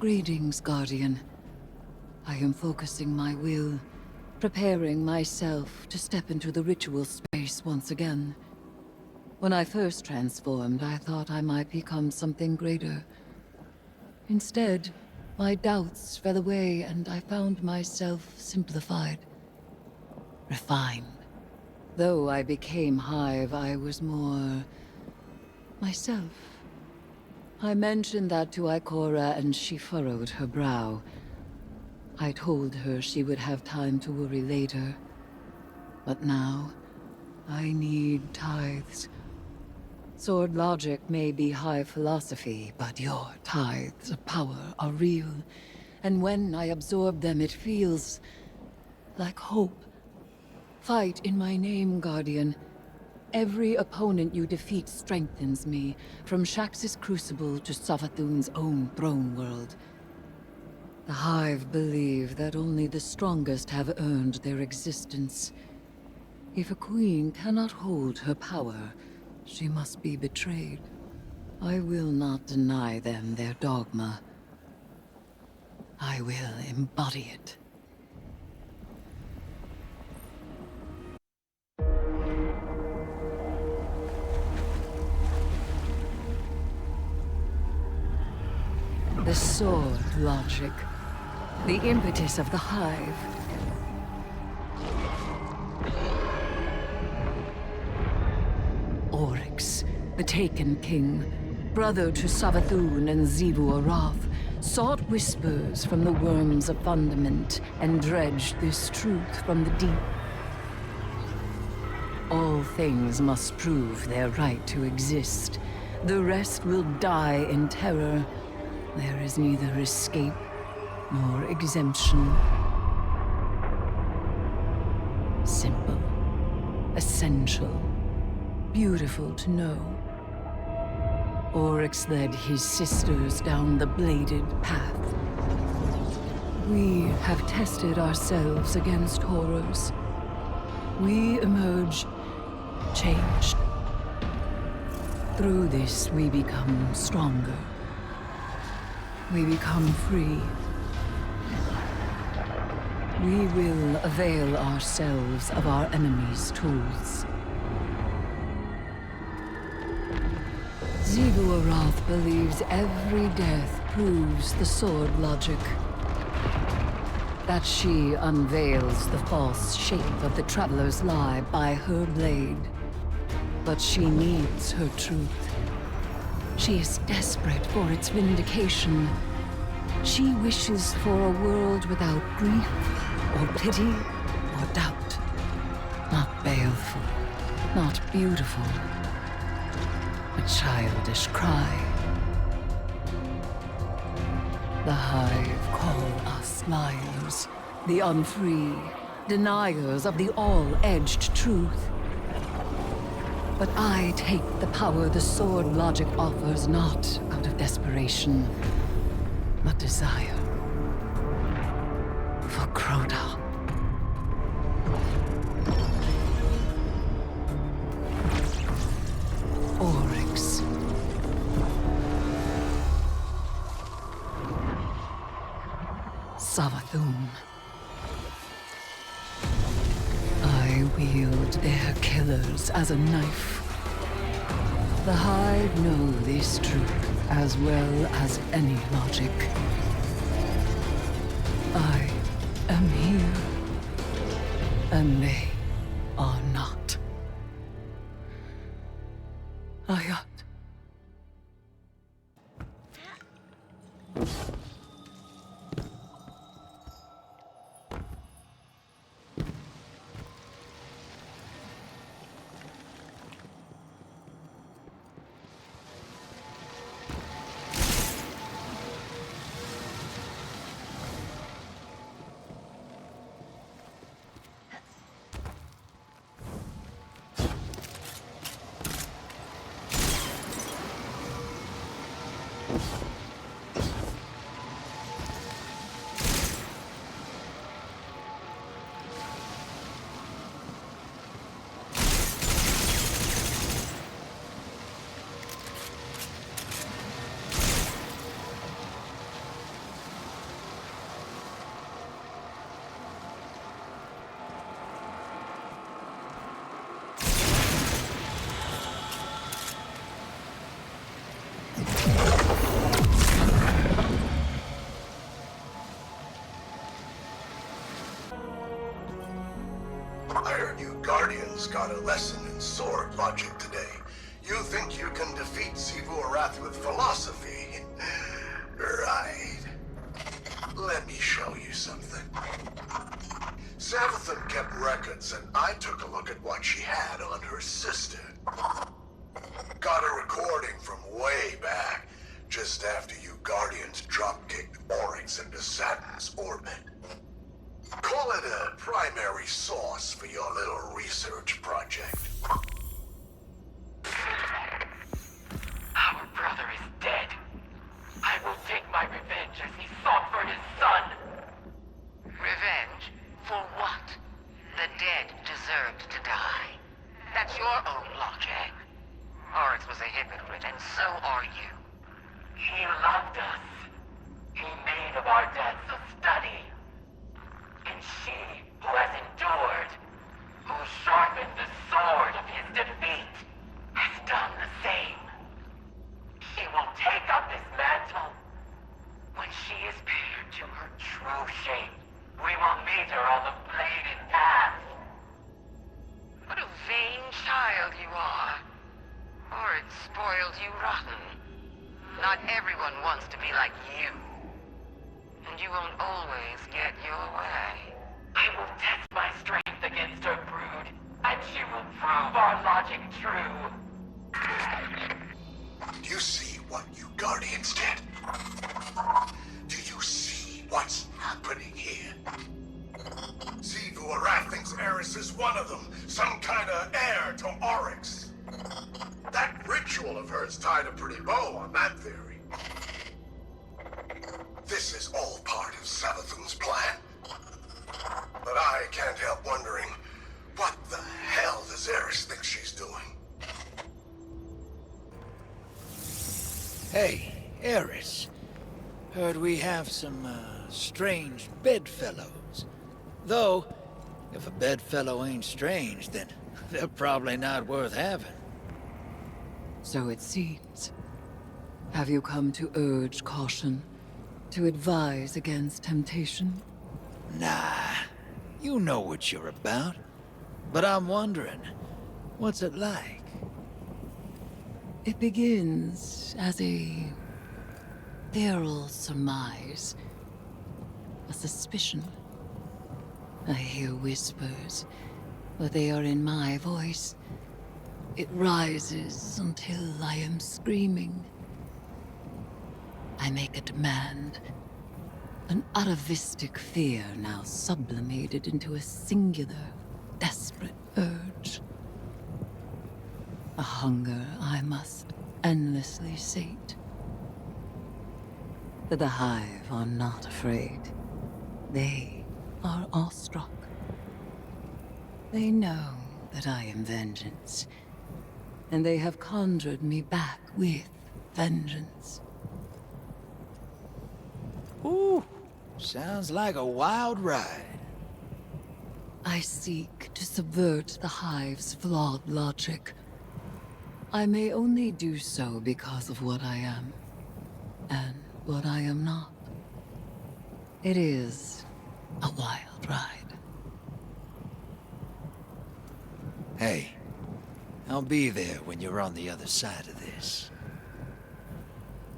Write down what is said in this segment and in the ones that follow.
Greetings, Guardian. I am focusing my will, preparing myself to step into the ritual space once again. When I first transformed, I thought I might become something greater. Instead, my doubts fell away and I found myself simplified, refined. Though I became Hive, I was more myself. I mentioned that to Ikora and she furrowed her brow. I told her she would have time to worry later. But now, I need tithes. Sword logic may be high philosophy, but your tithes of power are real. And when I absorb them, it feels like hope. Fight in my name, Guardian. Every opponent you defeat strengthens me, from Shax's crucible to Savathun's own throne world. The Hive believe that only the strongest have earned their existence. If a queen cannot hold her power, she must be betrayed. I will not deny them their dogma. I will embody it. The sword logic. The impetus of the Hive. Oryx, the Taken King, brother to Savathun and Xivu Arath, sought whispers from the worms of fundament and dredged this truth from the deep. All things must prove their right to exist. The rest will die in terror. There is neither escape nor exemption. Simple, essential, beautiful to know. Oryx led his sisters down the bladed path. We have tested ourselves against horrors. We emerge changed. Through this, we become stronger. We become free. We will avail ourselves of our enemy's tools. Xivu Arath believes every death proves the sword logic. That she unveils the false shape of the Traveler's lie by her blade. But she needs her truth. She is desperate for its vindication. She wishes for a world without grief, or pity, or doubt. Not baleful, not beautiful. A childish cry. The Hive call us liars, the unfree, deniers of the all-edged truth. But I take the power the sword logic offers not out of desperation, but desire. For Crota. Oryx. Savathun. I wield their killers as a knife. The Hive know this truth as well as any logic. I am here, and they are not. Ayat. got a lesson in sword logic today. You think you can defeat Xivu Arath with philosophy? Right. Let me show you something. Savathun kept records, and I took a look at what she had on her sister. Got a recording from way back, just after you Guardians drop-kicked Oryx into Saturn's orbit. Call it a primary source for your little research project. Our brother is dead. I will take my revenge as he sought for his son. Revenge? For what? The dead deserved to die. That's your own logic. Oryx was a hypocrite, and so are you. He loved us. He made of our deaths a study. And she, who has endured, who sharpened the sword of his defeat, has done the same. She will take up his mantle. When she is paired to her true shape, we will meet her on the bladed path. What a vain child you are. Oryx spoiled you rotten. Not everyone wants to be like you. And you won't always get your way. I will test my strength against her brood, and she will prove our logic true. Do you see what you Guardians did? Do you see what's happening here? Xivu Arath thinks Eris is one of them, some kind of heir to Oryx. That ritual of hers tied a pretty bow on that theory. This is all part of Savathun's plan. But I can't help wondering, what the hell does Eris think she's doing? Hey, Eris. Heard we have some, strange bedfellows. Though, if a bedfellow ain't strange, then they're probably not worth having. So it seems. Have you come to urge caution? To advise against temptation? Nah, you know what you're about. But I'm wondering, what's it like? It begins as a feral surmise. A suspicion. I hear whispers, but they are in my voice. It rises until I am screaming. I make a demand. An atavistic fear now sublimated into a singular, desperate urge. A hunger I must endlessly sate. But the Hive are not afraid. They are awestruck. They know that I am vengeance, and they have conjured me back with vengeance. Ooh, sounds like a wild ride. I seek to subvert the Hive's flawed logic. I may only do so because of what I am, and what I am not. It is a wild ride. Hey, I'll be there when you're on the other side of this.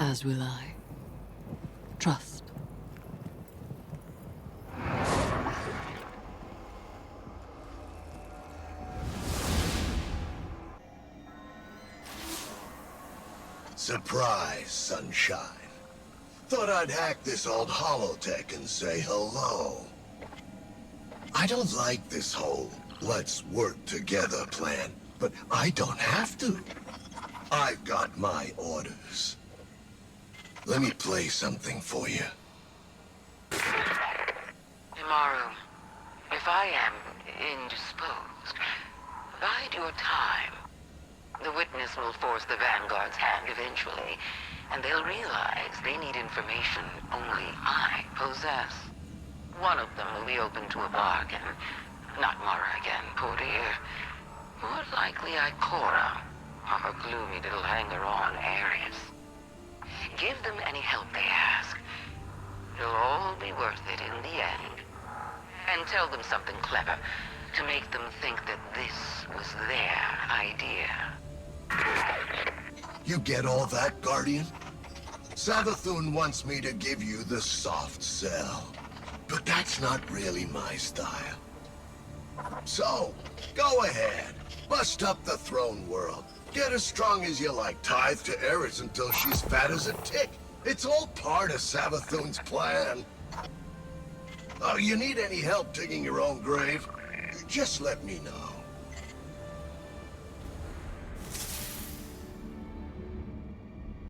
As will I. Trust. Surprise, sunshine. Thought I'd hack this old holotech and say hello. I don't like this whole let's work together plan, but I don't have to. I've got my orders. Let me play something for you. Immaru, if I am indisposed, bide your time. The witness will force the Vanguard's hand eventually, and they'll realize they need information only I possess. One of them will be open to a bargain. Not Mara again, poor dear. More likely Ikora, or her gloomy little hanger-on Eris. Give them any help they ask. It'll all be worth it in the end. And tell them something clever, to make them think that this was their idea. You get all that, Guardian? Savathun wants me to give you the soft sell. But that's not really my style. So, go ahead. Bust up the throne world. Get as strong as you like. Tithe to Eris until she's fat as a tick. It's all part of Savathun's plan. Oh, you need any help digging your own grave? Just let me know.